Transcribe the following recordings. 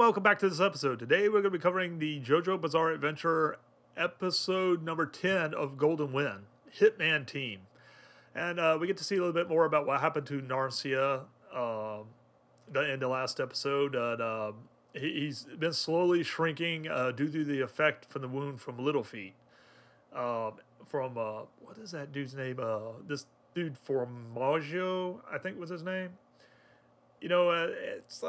welcome back to this episode. Today we're going to be covering the JoJo Bizarre Adventure episode number 10 of Golden Wind, Hitman Team. And we get to see a little bit more about what happened to Narancia in the last episode. He's been slowly shrinking due to the effect from the wound from Little Feet. What is that dude's name? This dude Formaggio, I think was his name. You know, it's...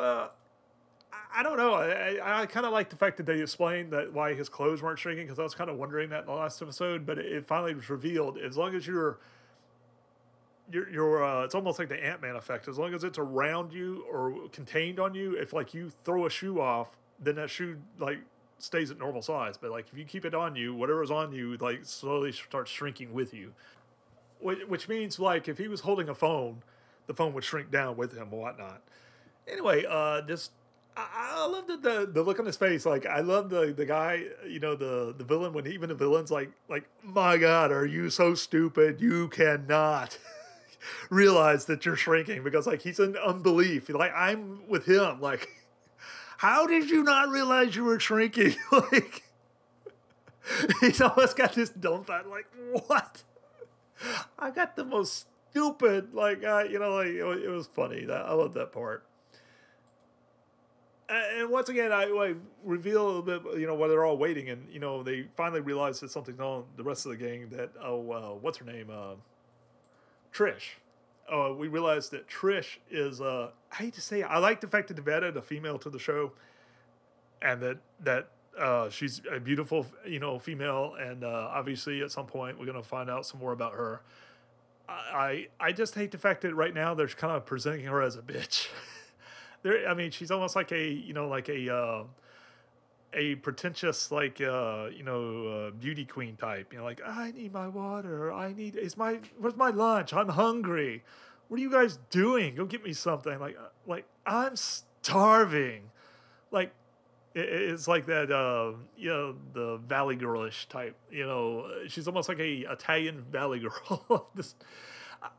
I don't know. I kind of like the fact that they explained that why his clothes weren't shrinking, because I was kind of wondering that in the last episode, but it finally was revealed. As long as you're it's almost like the Ant-Man effect. As long as it's around you or contained on you, if like you throw a shoe off, then that shoe like stays at normal size. But like if you keep it on you, whatever's on you like slowly starts shrinking with you. Which means like if he was holding a phone, the phone would shrink down with him or whatnot. Anyway, I love the look on his face. Like I love the guy, you know, the villain, when even the villain's like, my God, are you so stupid? You cannot realize that you're shrinking, because like he's in unbelief. Like I'm with him. Like, how did you not realize you were shrinking? Like he's almost got this dumbfounded, like, what? I got the most stupid, like, you know, like it was funny. I love that part. And once again, I reveal a little bit, you know, while they're all waiting, and, you know, they finally realize that something's on the rest of the gang, that, what's her name? Trish. We realize that Trish is, I hate to say it, I like the fact that they've added a female to the show, and that she's a beautiful, you know, female, and obviously at some point we're going to find out some more about her. I just hate the fact that right now they're kind of presenting her as a bitch. I mean, she's almost like a pretentious, like, beauty queen type. You know, like, I need my water. Where's my lunch? I'm hungry. What are you guys doing? Go get me something. Like I'm starving. Like, it's like that, the Valley Girlish type. You know, she's almost like a Italian Valley Girl.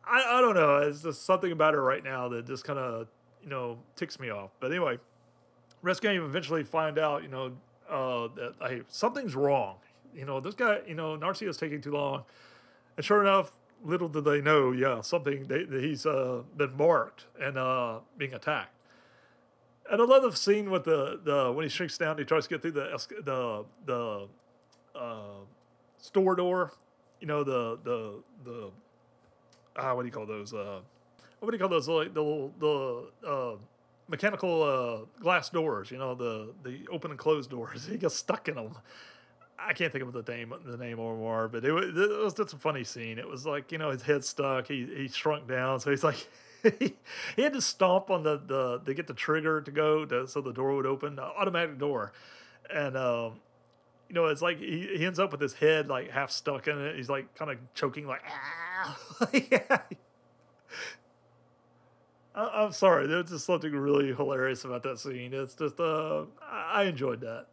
I don't know. It's just something about her right now that just kind of, you know, ticks me off. But anyway, Rescue eventually find out, you know, that something's wrong. You know, this guy, you know, Narancia is taking too long. And sure enough, little did they know, he's been marked and being attacked. And I love the scene with the when he shrinks down, he tries to get through the store door. You know, what do you call those? What do you call those? Like the mechanical glass doors, you know, the open and closed doors. He gets stuck in them. I can't think of the name anymore, but it was just a funny scene. It was like, you know, his head's stuck. He shrunk down, so he's like he had to stomp on to get the trigger to go so the door would open, automatic door, and you know, it's like he ends up with his head like half stuck in it. He's like kind of choking, like yeah. I'm sorry. There's just something really hilarious about that scene. It's just, I enjoyed that.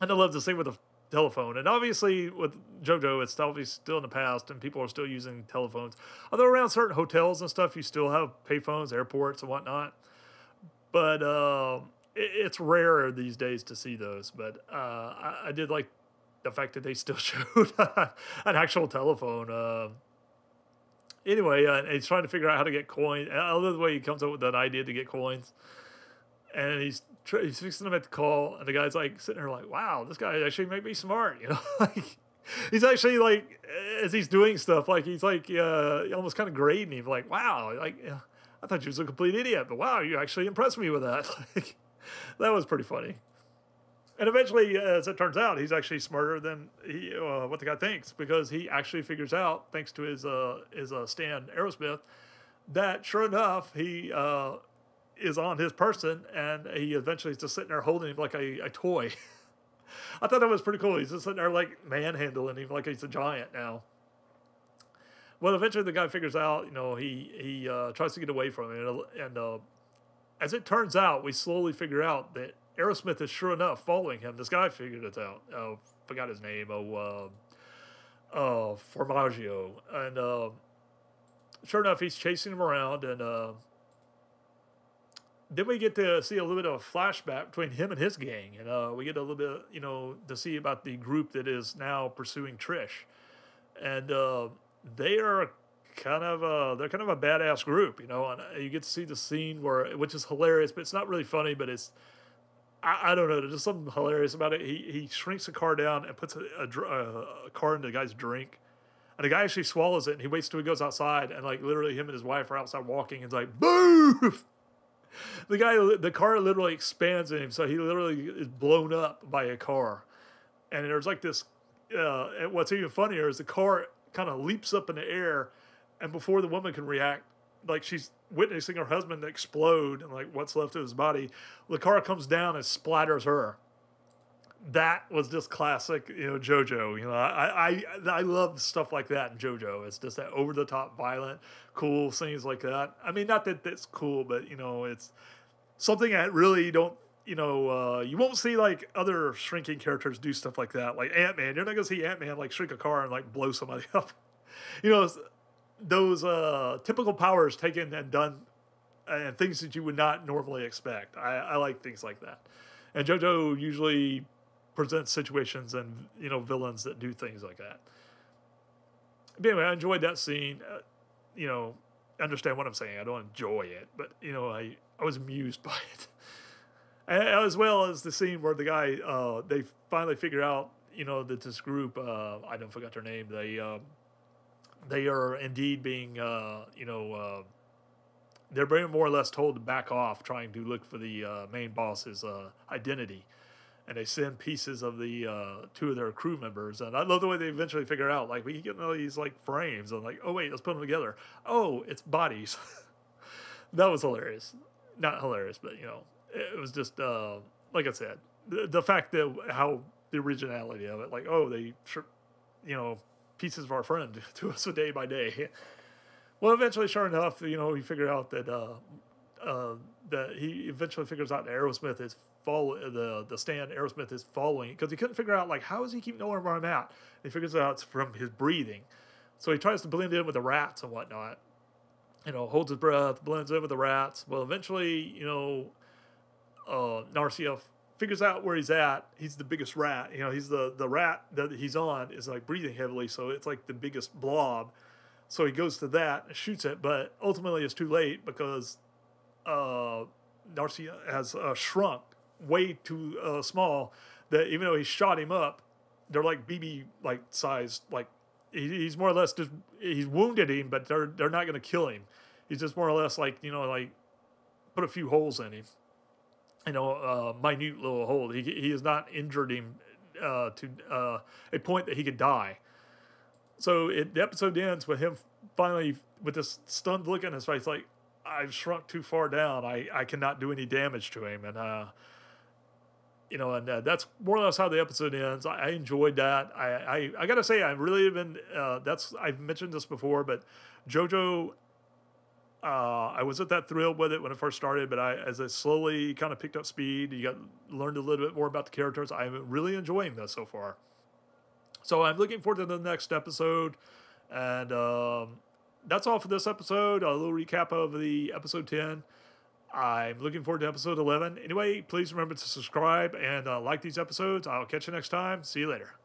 And I love the scene with the telephone. And obviously, with JoJo, it's obviously still in the past, and people are still using telephones. Although around certain hotels and stuff, you still have payphones, airports, and whatnot. But it's rare these days to see those. But I did like the fact that they still showed an actual telephone. Anyway, he's trying to figure out how to get coins. I love the way he comes up with that idea to get coins. And he's fixing them at the call, and the guy's like sitting there like, wow, this guy actually might be smart, you know? Like, he's actually like, as he's doing stuff, like he's like almost kind of grading him, like, wow, like, I thought you was a complete idiot, but wow, you actually impressed me with that. Like, that was pretty funny. And eventually, as it turns out, he's actually smarter than what the guy thinks, because he actually figures out, thanks to his stand, Aerosmith, that sure enough, he is on his person, and he eventually is just sitting there holding him like a toy. I thought that was pretty cool. He's just sitting there like manhandling him like he's a giant now. Well, eventually the guy figures out, you know, he tries to get away from him, and as it turns out, we slowly figure out that Aerosmith is sure enough following him. This guy figured it out. Forgot his name. Formaggio. And sure enough, he's chasing him around, and then we get to see a little bit of a flashback between him and his gang, and we get a little bit, to see about the group that is now pursuing Trish, and they are they're kind of a badass group, and you get to see the scene which is hilarious, but it's not really funny, but it's I don't know, there's just something hilarious about it. He shrinks the car down and puts a car in the guy's drink. And the guy actually swallows it, and he waits till he goes outside, and like literally him and his wife are outside walking, and it's like, boom! The car literally expands in him, so he literally is blown up by a car. And there's like this, and what's even funnier is the car kind of leaps up in the air, and before the woman can react, like she's witnessing her husband explode and like what's left of his body, the car comes down and splatters her. That was just classic, JoJo. I love stuff like that in JoJo. It's just that over the top, violent, cool scenes like that. I mean, not that that's cool, but it's something that really don't. You won't see like other shrinking characters do stuff like that. Like Ant-Man, you're not gonna see Ant-Man like shrink a car and like blow somebody up. Those typical powers taken and done, and things that you would not normally expect. I like things like that, and JoJo usually presents situations and villains that do things like that. But anyway, I enjoyed that scene. Understand what I'm saying. I don't enjoy it, but I was amused by it, as well as the scene where the guy they finally figure out that this group I don't forgot their name. They are indeed being they're being more or less told to back off, trying to look for the main boss's identity. And they send pieces of the two of their crew members, and I love the way they eventually figure out, like, we get all these like frames, and like, oh wait, let's put them together. Oh, it's bodies. That was hilarious. Not hilarious, but it was just like I said, the fact that how the originality of it, like, oh, they pieces of our friend to us day by day. Well, eventually, sure enough, he figured out that that he eventually figures out that Aerosmith is the stand Aerosmith is following, because he couldn't figure out like how does he keep knowing where I'm at. He figures out it's from his breathing, so he tries to blend in with the rats and whatnot. Holds his breath, blends in with the rats. Well, eventually, Narancia figures out where he's at. He's the biggest rat. He's the rat that he's on is like breathing heavily, so it's like the biggest blob. So he goes to that and shoots it, but ultimately it's too late because Narancia has shrunk way too small that even though he shot him up, they're like BB like sized, like he's more or less just he's wounded him, but they're not going to kill him. He's just more or less like like put a few holes in him, minute little hole. He has not injured him to a point that he could die. So the episode ends with him finally with this stunned look on his face, like, I've shrunk too far down. I cannot do any damage to him, and that's more or less how the episode ends. I enjoyed that. I gotta say, I really have been. I've mentioned this before, but JoJo. I wasn't that thrilled with it when it first started, but as I slowly kind of picked up speed, learned a little bit more about the characters. I'm really enjoying this so far. So I'm looking forward to the next episode, and that's all for this episode. A little recap of the episode 10. I'm looking forward to episode 11. Anyway, please remember to subscribe and like these episodes. I'll catch you next time. See you later.